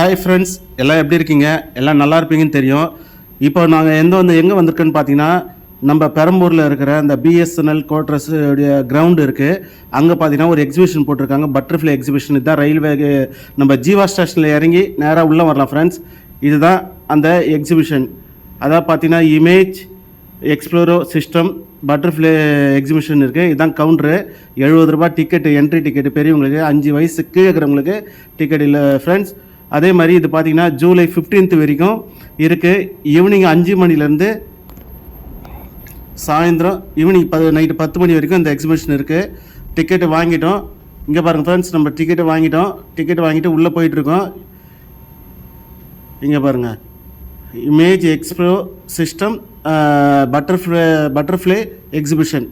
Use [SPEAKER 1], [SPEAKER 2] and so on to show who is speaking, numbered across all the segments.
[SPEAKER 1] Hi friends, எல்லாம் எப்படி இருக்கீங்க? எல்லாம் நல்லா இருப்பீங்கன்னு தெரியும். இப்போ நாங்கள் எங்கே வந்திருக்கோன்னு பார்த்தீங்கன்னா, நம்ம பெரம்பூரில் இருக்கிற அந்த பிஎஸ்என்எல் குவார்ட்டர்ஸ் கிரவுண்டு இருக்குது. அங்கே பார்த்தீங்கன்னா ஒரு எக்ஸிபிஷன் போட்டிருக்காங்க, பட்டர்ஃப்ளை எக்ஸிபிஷன். இதுதான் ரயில்வே, நம்ம ஜீவா ஸ்டேஷனில் இறங்கி நேராக உள்ளே வரலாம் ஃப்ரெண்ட்ஸ். இதுதான் அந்த எக்ஸிபிஷன். அதாவது பார்த்தீங்கன்னா இமேஜ் எக்ஸ்ப்ளோரோ சிஸ்டம் பட்டர்ஃப்ளை எக்ஸிபிஷன் இருக்குது. இதுதான் கவுண்ட்ரு. 70 ரூபா டிக்கெட்டு, என்ட்ரி டிக்கெட்டு. பெரியவங்களுக்கு 5 வயசு கீழே இருக்கிறவங்களுக்கு டிக்கெட் இல்லை ஃப்ரெண்ட்ஸ். அதே மாதிரி இது பார்த்திங்கன்னா ஜூலை 15 வரைக்கும் இருக்குது. ஈவினிங் 5 மணிலேருந்து சாயந்தரம் ஈவினிங் நைட்டு 10 மணி வரைக்கும் இந்த எக்ஸிபிஷன் இருக்குது. டிக்கெட்டு வாங்கிட்டோம். இங்கே பாருங்கள் ஃப்ரெண்ட்ஸ், நம்ம டிக்கெட்டு வாங்கிட்டோம். டிக்கெட்டு வாங்கிட்டு உள்ளே போயிட்டுருக்கோம். இங்கே பாருங்கள், இமேஜ் எக்ஸ்ப்ளோ சிஸ்டம் பட்டர்ஃப்ளை எக்ஸிபிஷன்.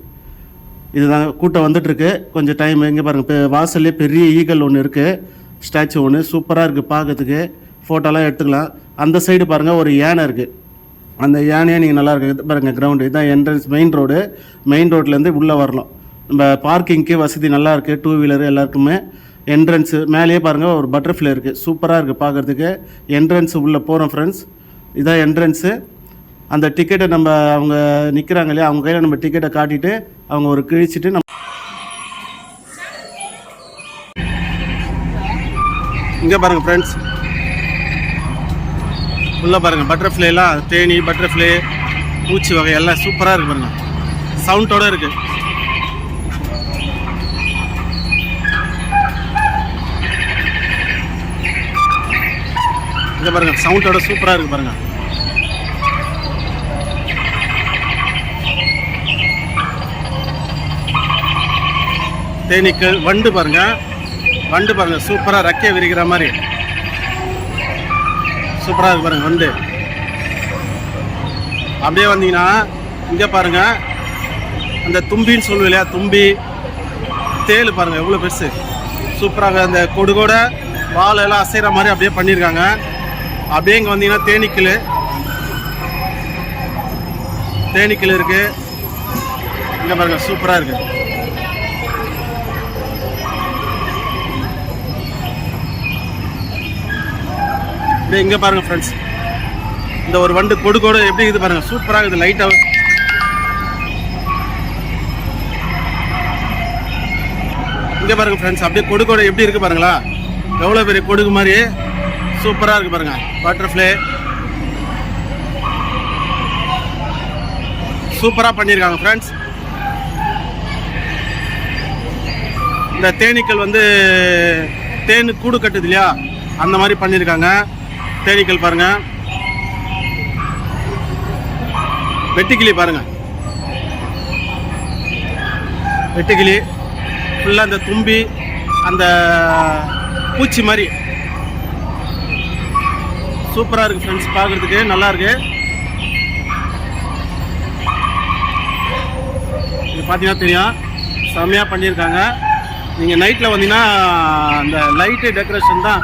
[SPEAKER 1] இதுதான் கூட்டம் வந்துட்டுருக்கு. கொஞ்சம் டைம். இங்கே பாருங்கள், இப்போ வாசல்லே பெரிய ஈகல் ஒன்று இருக்குது, ஸ்டாச்சு ஒன்று. சூப்பராக இருக்குது பார்க்கறதுக்கு. ஃபோட்டோலாம் எடுத்துக்கலாம். அந்த சைடு பாருங்கள் ஒரு யானை இருக்குது. அந்த யானையே நீங்கள் நல்லா இருக்குது பாருங்கள். கிரவுண்டு இதுதான் என்ட்ரன்ஸ். Main road. மெயின் ரோட்லேருந்து உள்ளே வரலாம். நம்ம பார்க்கிங்க்கு வசதி நல்லா இருக்குது. 2 வீலரு எல்லாருக்குமே. என்ட்ரன்ஸு மேலேயே பாருங்கள் ஒரு பட்டர்ஃப்ளை இருக்குது. சூப்பராக இருக்குது பார்க்குறதுக்கு. என்ட்ரன்ஸு உள்ளே போகிறோம் ஃப்ரெண்ட்ஸ். இதுதான் என்ட்ரன்ஸு. அந்த டிக்கெட்டை நம்ம அவங்க நிற்கிறாங்க இல்லையா, அவங்க கையில் நம்ம டிக்கெட்டை காட்டிட்டு அவங்க ஒரு கிழிச்சிட்டு நம்ம இங்கே பாருங்கள் ஃப்ரெண்ட்ஸ், உள்ளே பாருங்கள் பட்டர்ஃப்ளைலாம், தேனி பட்டர்ஃப்ளை, பூச்சி வகை எல்லாம் சூப்பராக இருக்குது பாருங்கள். சவுண்டோடு இருக்குது. இங்கே பாருங்கள், சவுண்டோட சூப்பராக இருக்குது பாருங்கள். தேனீக்கள், வண்டு பாருங்கள். வண்டு பாருங்கள், சூப்பராக ரெக்கையை விரிக்கிற மாதிரி சூப்பராக இருக்குது பாருங்கள் வண்டு. அப்படியே வந்தீங்கன்னா இங்கே பாருங்கள், அந்த தும்பின்னு சொல்லுவோம் இல்லையா, தும்பி தேல் பாருங்கள் எவ்வளோ பெருசு. சூப்பராக அந்த கொடுகோட வாழெல்லாம் அசைகிற மாதிரி அப்படியே பண்ணியிருக்காங்க. அப்படியே இங்கே வந்தீங்கன்னா தேனீக்கள் இருக்குது. இங்கே பாருங்கள் சூப்பராக இருக்குது. இங்கே பாருங்கள் ஃப்ரெண்ட்ஸ், இந்த ஒரு வண்டு கொடுகோடு எப்படி இருக்குது பாருங்கள். சூப்பராக இருக்குது. லைட்டாக இங்கே பாருங்கள் ஃப்ரெண்ட்ஸ், அப்படியே கொடுகோடு எப்படி இருக்குது பாருங்களா. எவ்வளோ பெரிய கொடுகு மாதிரி சூப்பராக இருக்குது பாருங்கள். பட்டர்ஃப்ளை சூப்பராக பண்ணியிருக்காங்க ஃப்ரெண்ட்ஸ். இந்த தேனீக்கள் வந்து தேனு கூடு கட்டுது இல்லையா, அந்த மாதிரி பண்ணியிருக்காங்க. தேனீக்கள் பாருங்கள். வெட்டுக்கிளி பாருங்கள், வெட்டுக்கிளி ஃபுல்லாக அந்த தும்பி, அந்த பூச்சி மாதிரி சூப்பராக இருக்குது ஃப்ரெண்ட்ஸ். பார்க்குறதுக்கு நல்லாயிருக்கு. இது பார்த்தீங்கன்னா தெரியும், செம்மையாக பண்ணியிருக்காங்க. நீங்கள் நைட்டில் வந்தீங்கன்னா அந்த லைட்டு டெக்கரேஷன் தான்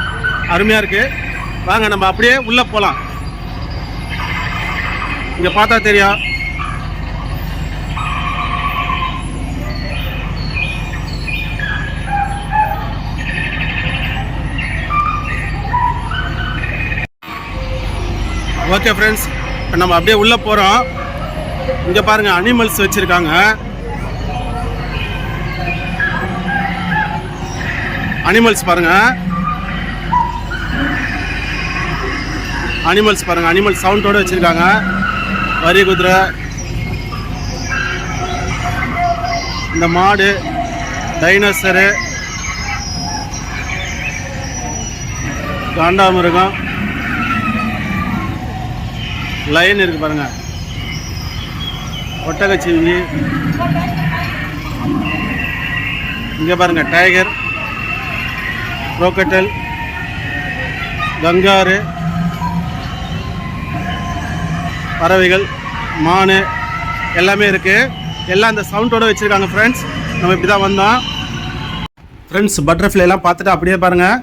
[SPEAKER 1] அருமையாக இருக்குது. வாங்க நம்ம அப்படியே உள்ளே போகலாம். இங்கே பார்த்தா தெரியும். ஓகே ஃப்ரெண்ட்ஸ், இப்போ நம்ம அப்படியே உள்ளே போகிறோம். இங்கே பாருங்கள், அனிமல்ஸ் வச்சுருக்காங்க. அனிமல்ஸ் பாருங்கள், அனிமல்ஸ் பாருங்கள். அனிமல் சவுண்டோடு வச்சுருக்காங்க. வரி குதிரை, இந்த மாடு, டைனோசரு, காண்டாமிருகம், லைன் இருக்குது பாருங்கள், ஒட்டகச்சிவிங்கி. இங்கே பாருங்கள் டைகர், க்ரோக்கட்டல், கங்காரு, பறவைகள், மான் எல்லாமே இருக்குது. எல்லாம் அந்த சவுண்டோடு வச்சுருக்காங்க ஃப்ரெண்ட்ஸ். நம்ம இப்படி தான் வந்தோம் ஃப்ரெண்ட்ஸ். பட்டர்ஃப்ளைலாம் பார்த்துட்டு அப்படியே பாருங்கள்,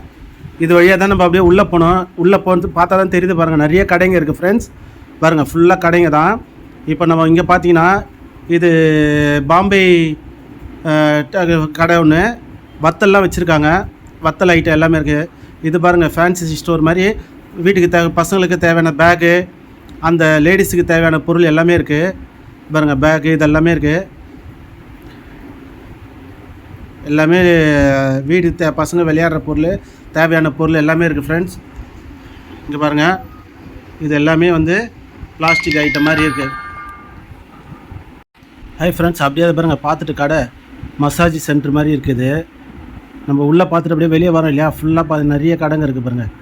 [SPEAKER 1] இது வழியாக தான் நம்ம அப்படியே உள்ளே போனோம். உள்ளே போகிறது பார்த்தா தான் தெரியுது பாருங்கள். நிறைய கடைங்க இருக்குது ஃப்ரெண்ட்ஸ். பாருங்கள் ஃபுல்லாக கடைங்க தான். இப்போ நம்ம இங்கே பார்த்தீங்கன்னா இது பாம்பே கடை ஒன்று. வத்தல்லாம் வச்சுருக்காங்க. வத்தல் ஐட்டம் எல்லாமே இருக்குது. இது பாருங்கள் ஃபேன்சி ஸ்டோர் மாதிரி வீட்டுக்கு பசங்களுக்கு தேவையான பேகு, அந்த லேடிஸுக்கு தேவையான பொருள் எல்லாமே இருக்குது. பாருங்கள் பேகு இதெல்லாமே இருக்குது. எல்லாமே வீடு பசங்க விளையாடுற பொருள், தேவையான பொருள் எல்லாமே இருக்குது ஃப்ரெண்ட்ஸ். இங்கே பாருங்கள், இது எல்லாமே வந்து பிளாஸ்டிக் ஐட்டம் மாதிரி இருக்குது. ஹை ஃப்ரெண்ட்ஸ், அப்படியே பாருங்கள் பார்த்துட்டு கடை மசாஜ் சென்டர் மாதிரி இருக்குது. நம்ம உள்ளே பார்த்துட்டு அப்படியே வெளியே வரோம் இல்லையா, ஃபுல்லாக பார்த்து நிறைய கடைங்க இருக்குது பாருங்கள்.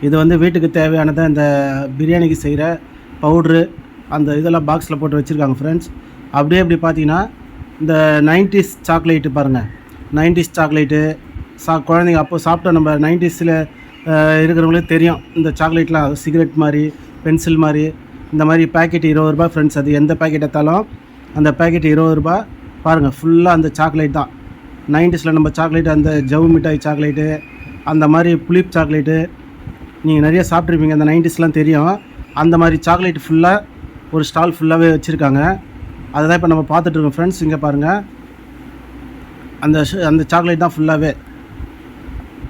[SPEAKER 1] இது வந்து வீட்டுக்கு தேவையானதை இந்த பிரியாணிக்கு செய்கிற பவுட்ரு அந்த இதெல்லாம் பாக்ஸில் போட்டு வச்சுருக்காங்க ஃப்ரெண்ட்ஸ். அப்படியே இப்படி பார்த்தீங்கன்னா இந்த 90s சாக்லேட்டு பாருங்கள், 90s சாக்லேட்டு குழந்தைங்க அப்போ சாப்பிட்டா நம்ம 90ஸில் இருக்கிறவங்களுக்கு தெரியும். இந்த சாக்லேட்லாம் சிகரெட் மாதிரி, பென்சில் மாதிரி, இந்த மாதிரி பேக்கெட் 20 ரூபா ஃப்ரெண்ட்ஸ். அது எந்த பேக்கெட் எடுத்தாலும் அந்த பேக்கெட் 20 ரூபா. பாருங்கள் ஃபுல்லாக அந்த சாக்லேட் தான். 90ஸில் நம்ம சாக்லேட்டு, அந்த ஜவு மிட்டாய் சாக்லேட்டு, அந்த மாதிரி புளிப் சாக்லேட்டு நீங்கள் நிறைய சாப்பிட்ருப்பீங்க, அந்த 90ஸ்லாம் தெரியும். அந்த மாதிரி சாக்லேட் ஃபுல்லாக ஒரு ஸ்டால் ஃபுல்லாகவே வச்சுருக்காங்க. அதை தான் இப்போ நம்ம பார்த்துட்ருக்கோம் ஃப்ரெண்ட்ஸ். இங்கே பாருங்கள், அந்த சாக்லேட் தான் ஃபுல்லாகவே.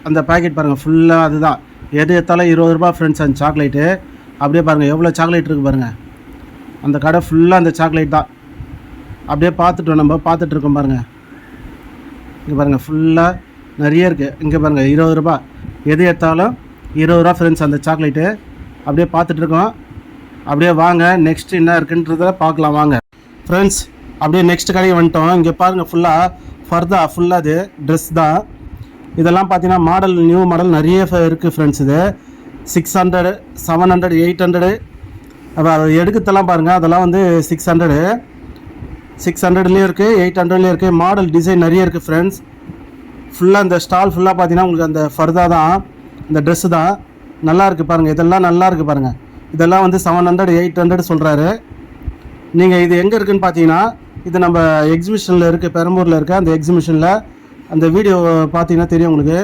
[SPEAKER 1] அந்த பேக்கெட் பாருங்கள் ஃபுல்லாக அதுதான். எது எடுத்தாலும் 20 ரூபா ஃப்ரெண்ட்ஸ் அந்த சாக்லேட்டு. அப்படியே பாருங்கள் எவ்வளோ சாக்லேட் இருக்குது பாருங்கள். அந்த கடை ஃபுல்லாக அந்த சாக்லேட் தான். அப்படியே நம்ம பார்த்துட்ருக்கோம் பாருங்கள். இங்கே பாருங்கள் ஃபுல்லாக நிறைய இருக்குது. இங்கே பாருங்கள் 20 ரூபா, எது எடுத்தாலும் 20 ரூபா ஃப்ரெண்ட்ஸ் அந்த சாக்லேட்டு. அப்படியே பார்த்துட்ருக்கோம். அப்படியே வாங்க நெக்ஸ்ட் என்ன இருக்குன்றத பார்க்கலாம் வாங்க ஃப்ரெண்ட்ஸ். அப்படியே நெக்ஸ்ட் கடைக்கு வந்துட்டோம். இங்கே பாருங்கள் ஃபுல்லாக ஃபர்தா, ஃபுல்லாக அது ட்ரெஸ் தான். இதெல்லாம் பார்த்தீங்கன்னா மாடல், நியூ மாடல் நிறைய இருக்குது ஃப்ரெண்ட்ஸ். இது 600, 700, 800. அப்போ அதை எடுக்கிறதெல்லாம் பாருங்கள், அதெல்லாம் வந்து 600லேயும் இருக்குது, 800லேயும் இருக்குது. மாடல் டிசைன் நிறைய இருக்குது ஃப்ரெண்ட்ஸ். ஃபுல்லாக இந்த ஸ்டால் ஃபுல்லாக பார்த்தீங்கன்னா உங்களுக்கு அந்த ஃபர்தா தான், இந்த ட்ரெஸ்ஸு தான். நல்லா இருக்குது பாருங்கள், இதெல்லாம் நல்லா இருக்குது பாருங்கள். இதெல்லாம் வந்து 700, 800 சொல்கிறாரு. நீங்கள் இது எங்கே இருக்குதுன்னு பார்த்தீங்கன்னா, இது நம்ம எக்ஸிபிஷனில் இருக்குது, பெரம்பூரில் இருக்குது. அந்த எக்ஸிபிஷனில் அந்த வீடியோ பார்த்தீங்கன்னா தெரியும் உங்களுக்கு.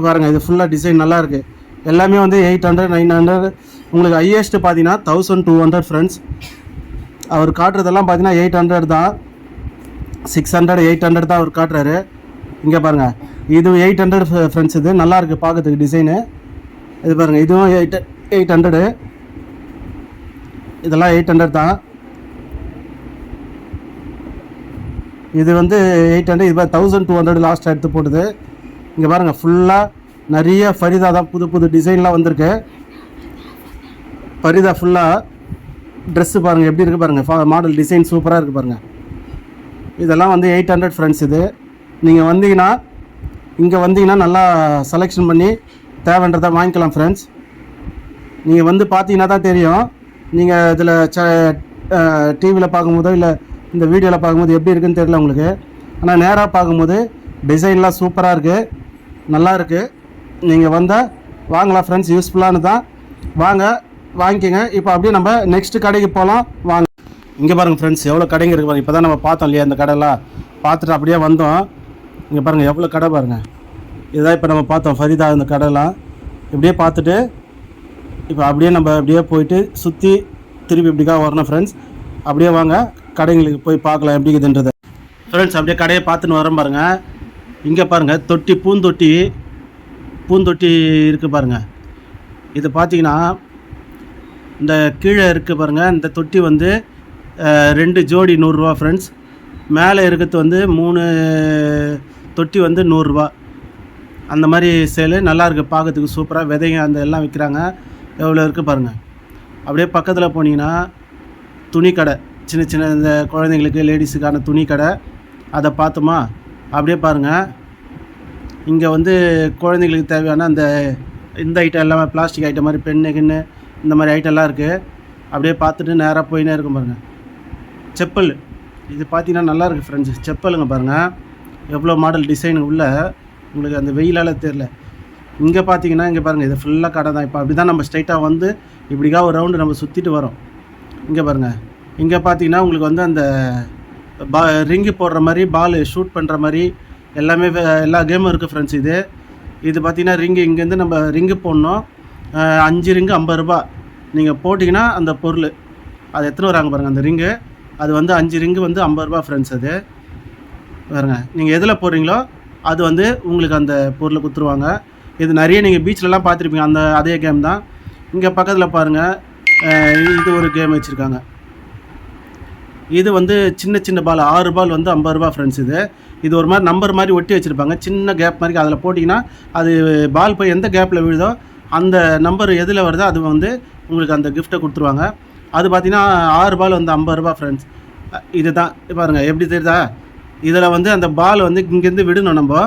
[SPEAKER 1] பாருங்கள் இது ஃபுல்லாக டிசைன் நல்லா இருக்குது. எல்லாமே வந்து 800, 900. உங்களுக்கு ஹையஸ்ட்டு பார்த்தீங்கன்னா 1200 ஃப்ரெண்ட்ஸ். அவர் காட்டுறதெல்லாம் பார்த்தீங்கன்னா 800 தான், 600, 800 தான் அவர் காட்டுறாரு. இங்கே பாருங்கள் இது 800 ஃப்ரெண்ட்ஸ். இது நல்லா இருக்குது பார்க்கறதுக்கு டிசைனு. இது பாருங்கள் இதுவும் 800. இதெல்லாம் 800 தான். இது வந்து 800. இது 1200 லாஸ்ட் எடுத்து போட்டுது. இங்கே பாருங்கள் ஃபுல்லாக நிறைய ஃபரிதா தான், புது புது டிசைன்லாம் வந்திருக்கு. ஃபரிதா ஃபுல்லாக ட்ரெஸ்ஸு பாருங்கள் எப்படி இருக்குது பாருங்கள். மாடல் டிசைன் சூப்பராக இருக்குது பாருங்கள். இதெல்லாம் வந்து 800 ஃப்ரெண்ட்ஸ். இது நீங்கள் வந்தீங்கன்னா, இங்கே வந்தீங்கன்னா நல்லா செலெக்ஷன் பண்ணி தேவைன்றதை வாங்கிக்கலாம் ஃப்ரெண்ட்ஸ். நீங்கள் வந்து பார்த்தீங்கன்னா தான் தெரியும். நீங்கள் இதில் டிவியில் பார்க்கும்போதோ இல்லை இந்த வீடியோவில் பார்க்கும்போது எப்படி இருக்குதுன்னு தெரியல உங்களுக்கு. ஆனால் நேராக பார்க்கும்போது டிசைன்லாம் சூப்பராக இருக்குது, நல்லா இருக்குது. நீங்கள் வந்தால் வாங்கலாம் ஃப்ரெண்ட்ஸ், யூஸ்ஃபுல்லானு தான். வாங்க வாங்கிக்கோங்க. இப்போ அப்படியே நம்ம நெக்ஸ்ட்டு கடைக்கு போகலாம் வாங்க. இங்கே பாருங்கள் ஃப்ரெண்ட்ஸ் எவ்வளோ கடைங்க இருக்குது பாருங்கள். இப்போ தான் நம்ம பார்த்தோம் இல்லையா, இந்த கடைலாம் பார்த்துட்டு அப்படியே வந்தோம். இங்கே பாருங்கள் எவ்வளோ கடை பாருங்கள். இதுதான் இப்போ நம்ம பார்த்தோம் ஃபரிதா இந்த கடைலாம். இப்படியே பார்த்துட்டு இப்போ அப்படியே நம்ம அப்படியே போயிட்டு சுற்றி திருப்பி இப்படிக்கா வரணும் ஃப்ரெண்ட்ஸ். அப்படியே வாங்க கடைங்களுக்கு போய் பார்க்கலாம் எப்படி இருக்குதுன்றது ஃப்ரெண்ட்ஸ். அப்படியே கடையை பார்த்துன்னு வரோம் பாருங்கள். இங்கே பாருங்கள் தொட்டி, பூந்தொட்டி இருக்குது பாருங்கள். இது பார்த்தீங்கன்னா இந்த கீழே இருக்குது பாருங்கள். இந்த தொட்டி வந்து 2 ஜோடி 100 ரூபா ஃப்ரெண்ட்ஸ். மேலே இருக்கிறது வந்து 3 தொட்டி வந்து 100 ரூபா. அந்த மாதிரி சேலு நல்லா இருக்குது பார்க்கறதுக்கு சூப்பராக. விதைங்க அந்த எல்லாம் விற்கிறாங்க. எவ்வளோ இருக்குது பாருங்கள். அப்படியே பக்கத்தில் போனீங்கன்னா துணி கடை, சின்ன சின்ன இந்த குழந்தைங்களுக்கு லேடிஸுக்கான துணி கடை, அதை பார்த்தோமா. அப்படியே பாருங்கள் இங்கே வந்து குழந்தைங்களுக்கு தேவையான இந்த ஐட்டம் எல்லாமே பிளாஸ்டிக் ஐட்டம் மாதிரி பென்னு இந்த மாதிரி ஐட்டம்லாம் இருக்குது. அப்படியே பார்த்துட்டு நேராக போயினே இருக்கும் பாருங்கள். செப்பல் இது பார்த்தீங்கன்னா நல்லா இருக்குது ஃப்ரெண்ட்ஸ். செப்பலுங்க பாருங்கள் எவ்வளோ மாடல் டிசைன் உள்ள, உங்களுக்கு அந்த வெயிலால் தெரில. இங்கே பார்த்தீங்கன்னா இங்கே பாருங்கள் இது ஃபுல்லாக கடை தான். இப்போ அப்படி தான் நம்ம ஸ்ட்ரைட்டாக வந்து இப்படிக்கா ஒரு ரவுண்டு நம்ம சுற்றிட்டு வரோம். இங்கே பாருங்கள், இங்கே பார்த்தீங்கன்னா உங்களுக்கு வந்து அந்த ரிங்கு போடுற மாதிரி, பால் ஷூட் பண்ணுற மாதிரி எல்லாமே எல்லா கேமும் இருக்குது ஃப்ரெண்ட்ஸ். இது பார்த்தீங்கன்னா ரிங்கு, இங்கேருந்து நம்ம ரிங்கு போடணும். 5 ரிங்கு 50 ரூபா. நீங்கள் போட்டிங்கன்னா அந்த பொருள் அது எத்தனை வராங்க பாருங்கள் அந்த ரிங்கு. அது வந்து 5 ரிங்கு வந்து 50 ரூபா ஃப்ரெண்ட்ஸ். அது பாருங்க, நீங்கள் எதில் போடுறீங்களோ அது வந்து உங்களுக்கு அந்த பொருளை கொடுத்துருவாங்க. இது நிறைய நீங்கள் பீச்லலாம் பார்த்துருப்பீங்க, அந்த அதே கேம் தான். இங்கே பக்கத்தில் பாருங்கள், இது ஒரு கேம் வச்சுருக்காங்க. இது வந்து சின்ன சின்ன பால், 6 பால் வந்து 50 ரூபா ஃப்ரெண்ட்ஸ். இது ஒரு மாதிரி நம்பர் மாதிரி ஒட்டி வச்சுருப்பாங்க, சின்ன கேப் மாதிரி. அதில் போட்டிங்கன்னா அது பால் போய் எந்த கேப்பில் விழுதோ அந்த நம்பர் எதில் வருதோ அது வந்து உங்களுக்கு அந்த கிஃப்ட்டை கொடுத்துருவாங்க. அது பார்த்திங்கன்னா 6 பால் வந்து 50 ரூபா ஃப்ரெண்ட்ஸ். இது தான் பாருங்கள் எப்படி தெரியுதா. இதில் வந்து அந்த பால் வந்து இங்கேருந்து விடணும், நம்ம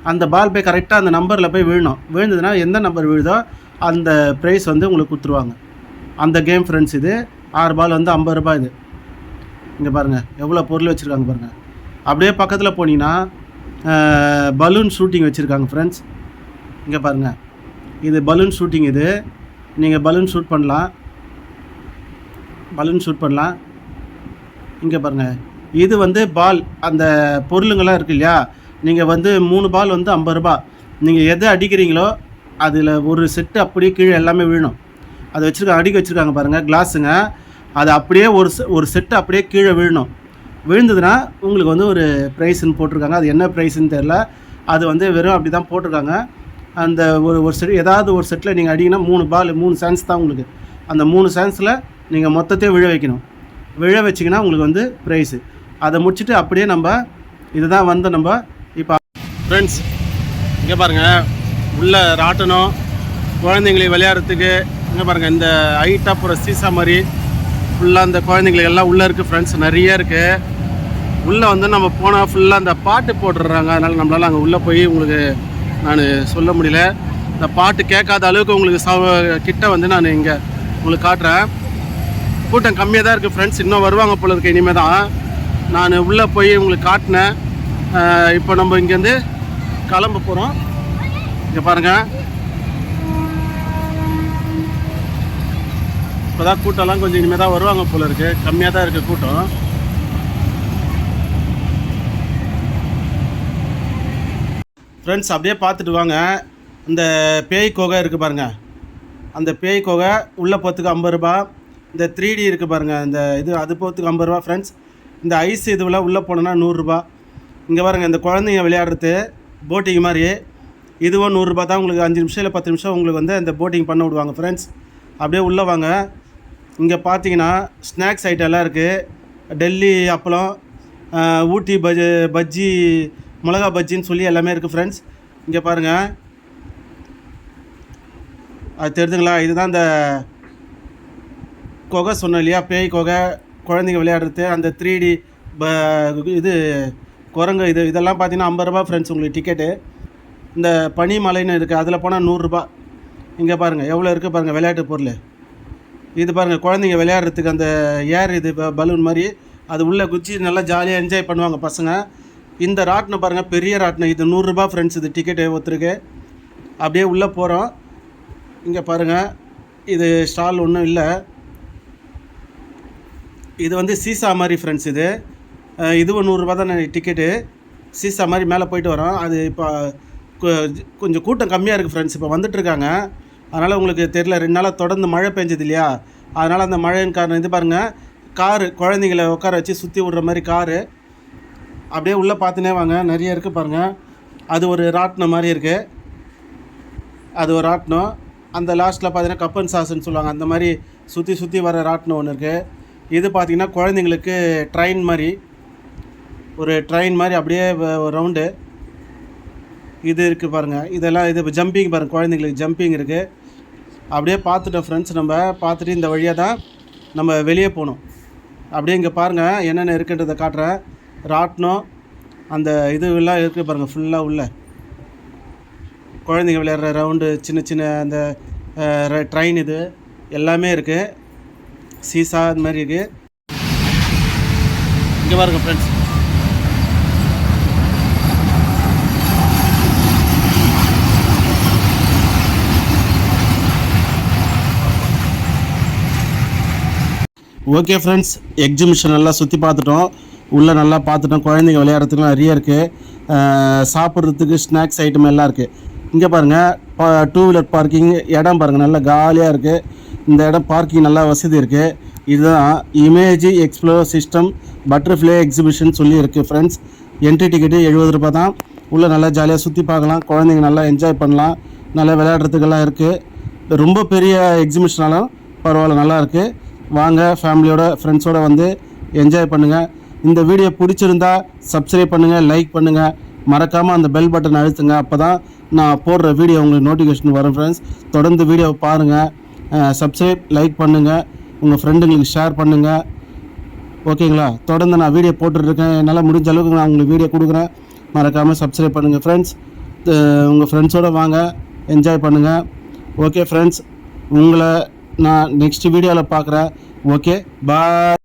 [SPEAKER 1] அந்த பால் போய் கரெக்டாக அந்த நம்பரில் போய் விழணும். விழுந்ததுன்னா எந்த நம்பர் விழுதோ அந்த ப்ரைஸ் வந்து உங்களுக்கு கொடுத்துருவாங்க. அந்த கேம் ஃப்ரெண்ட்ஸ். இது 6 பால் வந்து 50 ரூபா. இது இங்கே பாருங்கள் எவ்வளோ பொருள் வச்சுருக்காங்க பாருங்கள். அப்படியே பக்கத்தில் போனீங்கன்னா பலூன் ஷூட்டிங் வச்சுருக்காங்க ஃப்ரெண்ட்ஸ். இங்கே பாருங்கள், இது பலூன் ஷூட்டிங். இது நீங்கள் பலூன் ஷூட் பண்ணலாம். இங்கே பாருங்கள், இது வந்து பால், அந்த பொருளுங்கள்லாம் இருக்குது இல்லையா, நீங்கள் வந்து 3 பால் வந்து 50 ரூபா. நீங்கள் எதை அடிக்கிறீங்களோ அதில் ஒரு செட்டு அப்படியே கீழே எல்லாமே விழணும். அதை அடிக்க வச்சுருக்காங்க பாருங்கள், கிளாஸுங்க. அது அப்படியே ஒரு செட்டு அப்படியே கீழே விழணும். விழுந்ததுன்னா உங்களுக்கு வந்து ஒரு ப்ரைஸ்ன்னு போட்டிருக்காங்க. அது என்ன ப்ரைஸ்ன்னு தெரில, அது வந்து வெறும் அப்படி தான் போட்டிருக்காங்க. அந்த ஒரு செட், ஏதாவது ஒரு செட்டில் நீங்கள் அடிங்கன்னா 3 பால் 3 சான்ஸ் தான் உங்களுக்கு. அந்த 3 சான்ஸில் நீங்கள் மொத்தத்தையும் விழ வைக்கணும். விழ வச்சிங்கன்னா உங்களுக்கு வந்து ப்ரைஸு. அதை முடிச்சுட்டு அப்படியே நம்ம இதுதான் வந்து நம்ம இப்போ ஃப்ரெண்ட்ஸ் இங்கே பாருங்கள், உள்ள ராட்டணும் குழந்தைங்களுக்கு விளையாடுறதுக்கு. இங்கே பாருங்கள், இந்த ஹைட்டாக போகிற சீசா மாதிரி ஃபுல்லாக அந்த குழந்தைங்களுக்கு எல்லாம் உள்ளே இருக்குது ஃப்ரெண்ட்ஸ், நிறைய இருக்குது. உள்ளே வந்து நம்ம போனால் ஃபுல்லாக அந்த பாட்டு போட்டுடுறாங்க. அதனால் நம்மளால் அங்கே உள்ளே போய் உங்களுக்கு நான் சொல்ல முடியல. இந்த பாட்டு கேட்காத அளவுக்கு உங்களுக்கு கிட்ட வந்து நான் இங்கே உங்களுக்கு காட்டுறேன். கூட்டம் கம்மியாக தான் இருக்குது ஃப்ரெண்ட்ஸ், இன்னும் வருவாங்க போல இருக்கு. இனிமேல் தான் நான் உள்ளே போய் உங்களுக்கு காட்டினேன். இப்போ நம்ம இங்கேருந்து கிளம்ப போகிறோம். இங்கே பாருங்கள், இப்போ தான் கூட்டம்லாம் கொஞ்சம் இனிமேல் தான் வருவாங்க போல இருக்குது. கம்மியாக தான் இருக்குது கூட்டம். ஃப்ரெண்ட்ஸ் அப்படியே பார்த்துட்டு வாங்க. இந்த பேய் கோகை இருக்குது பாருங்கள், அந்த பேய் கோகை உள்ளே போகிறதுக்கு 50 ரூபா. இந்த 3D இருக்குது பாருங்கள், இந்த இது அது போகிறதுக்கு 50 ரூபா ஃப்ரெண்ட்ஸ். இந்த ஐஸ் இதுவெல்லாம் உள்ளே போனோன்னா 100 ரூபா. இங்கே பாருங்கள், இந்த குழந்தைங்க விளையாடுறது போட்டிங் மாதிரி, இதுவும் 100 ரூபா தான். உங்களுக்கு 5 நிமிஷம் இல்லை 10 நிமிஷம் உங்களுக்கு வந்து அந்த போட்டிங் பண்ண விடுவாங்க ஃப்ரெண்ட்ஸ். அப்படியே உள்ளே வாங்க. இங்கே பார்த்தீங்கன்னா ஸ்நாக்ஸ் ஐட்டம் எல்லாம் இருக்குது. டெல்லி அப்பளம், ஊட்டி பஜ்ஜி, மிளகா பஜ்ஜின்னு சொல்லி எல்லாமே இருக்குது ஃப்ரெண்ட்ஸ். இங்கே பாருங்கள், அது தெரிஞ்சுங்களா, இதுதான் இந்த கொகை சொன்னோம் இல்லையா, பேய் கொகை, குழந்தைங்க விளையாடுறது. அந்த 3D இது குரங்கு, இதெல்லாம் பார்த்தீங்கன்னா 50 ரூபா ஃப்ரெண்ட்ஸ் உங்களுக்கு டிக்கெட்டு. இந்த பனிமலைன்னு இருக்குது, அதில் போனால் 100 ரூபா. இங்கே பாருங்கள் எவ்வளோ இருக்குது பாருங்கள் விளையாட்டு பொருள். இது பாருங்கள் குழந்தைங்க விளையாடுறதுக்கு அந்த ஏர் இது பலூன் மாதிரி, அது உள்ளே குச்சி நல்லா ஜாலியாக என்ஜாய் பண்ணுவாங்க பசங்க. இந்த ராட்டினம் பாருங்கள், பெரிய ராட்டினம். இது 100 ரூபா ஃப்ரெண்ட்ஸ். இது டிக்கெட்டு ஒருத்தருக்கு. அப்படியே உள்ளே போகிறோம். இங்கே பாருங்கள், இது ஸ்டால் ஒன்றும் இல்லை. இது வந்து சீசா மாதிரி ஃப்ரெண்ட்ஸ். இதுவும் 100 ரூபா தான் டிக்கெட்டு. சீசா மாதிரி மேலே போயிட்டு வரோம். அது இப்போ கொஞ்சம் கூட்டம் கம்மியாக இருக்குது ஃப்ரெண்ட்ஸ், இப்போ வந்துட்டுருக்காங்க. அதனால் உங்களுக்கு தெரியல, 2 நாளாக தொடர்ந்து மழை பெஞ்சது இல்லையா, அதனால் அந்த மழையின் காரணம். இது பாருங்கள், காரு குழந்தைங்கள உட்கார வச்சு சுற்றி விட்ற மாதிரி காரு. அப்படியே உள்ளே பார்த்துனே வாங்க, நிறைய இருக்குது பாருங்கள். அது ஒரு ராட்டினம் மாதிரி இருக்குது, அது ஒரு ராட்டினம். அந்த லாஸ்ட்டில் பார்த்தீங்கன்னா கப்பன் சாஸ்ன்னு சொல்லுவாங்க, அந்த மாதிரி சுற்றி வர ராட்டினம் ஒன்று இருக்குது. இது பார்த்திங்கன்னா குழந்தைங்களுக்கு ட்ரெயின் மாதிரி, ஒரு ட்ரெயின் மாதிரி அப்படியே ஒரு ரவுண்டு இது இருக்குது பாருங்கள். இதெல்லாம் இது ஜம்பிங் பாருங்கள், குழந்தைங்களுக்கு ஜம்பிங் இருக்குது. அப்படியே பார்த்துட்டோம் ஃப்ரெண்ட்ஸ். நம்ம பார்த்துட்டு இந்த வழியாக தான் நம்ம வெளியே போகணும். அப்படியே இங்கே பாருங்கள் என்னென்ன இருக்குன்றதை காட்டுறேன். ராட்டினம் அந்த இதுவெல்லாம் இருக்குது பாருங்கள், ஃபுல்லாக உள்ள குழந்தைங்க விளையாடுற ரவுண்டு, சின்ன அந்த ட்ரெயின், இது எல்லாமே இருக்குது. சீசா இந்த மாதிரி இருக்குது. இங்கே பாருங்கள் ஃப்ரெண்ட்ஸ், ஓகே ஃப்ரெண்ட்ஸ், எக்ஸிபிஷன் எல்லாம் சுற்றி பார்த்துட்டோம், உள்ளே நல்லா பார்த்துட்டோம். குழந்தைங்க விளையாடுறதுக்குலாம் நிறைய இருக்குது. சாப்பிட்றதுக்கு ஸ்நாக்ஸ் ஐட்டம் எல்லாம் இருக்குது. இங்கே பாருங்கள், 2 வீலர் பார்க்கிங் இடம் பாருங்கள், நல்லா காலியாக இருக்குது. இந்த இடம் பார்க்கிங் நல்லா வசதி இருக்குது. இதுதான் image explore system butterfly exhibition சொல்லி இருக்குது ஃப்ரெண்ட்ஸ். என்ட்ரி டிக்கெட்டு 70 ரூபா தான். உள்ளே நல்லா ஜாலியாக சுற்றி பார்க்கலாம், குழந்தைங்க நல்லா என்ஜாய் பண்ணலாம். நல்லா விளையாடுறதுக்கெல்லாம் இருக்குது. ரொம்ப பெரிய எக்ஸிபிஷனாலும் பரவாயில்ல, நல்லாயிருக்கு. வாங்க ஃபேமிலியோட ஃப்ரெண்ட்ஸோடு வந்து என்ஜாய் பண்ணுங்கள். இந்த வீடியோ பிடிச்சிருந்தா சப்ஸ்கிரைப் பண்ணுங்கள், லைக் பண்ணுங்கள், மறக்காமல் அந்த பெல் பட்டன் அழுத்துங்க. அப்போ தான் நான் போடுற வீடியோ உங்களுக்கு நோட்டிஃபிகேஷன் வரும். ஃப்ரெண்ட்ஸ், தொடர்ந்து வீடியோவை பாருங்கள், சப்ஸ்கிரைப் லைக் பண்ணுங்கள், உங்கள் ஃப்ரெண்டுங்களுக்கு ஷேர் பண்ணுங்கள். ஓகேங்களா? தொடர்ந்து நான் வீடியோ போட்டுட்ருக்கேன். என்னால் முடிஞ்ச அளவுக்கு நான் உங்களுக்கு வீடியோ கொடுக்குறேன். மறக்காமல் சப்ஸ்கிரைப் பண்ணுங்கள் ஃப்ரெண்ட்ஸ். உங்கள் ஃப்ரெண்ட்ஸோடு வாங்க, என்ஜாய் பண்ணுங்கள். ஓகே ஃப்ரெண்ட்ஸ், உங்களை நான் நெக்ஸ்ட் வீடியோவில் பார்க்குறேன். ஓகே, பாய்.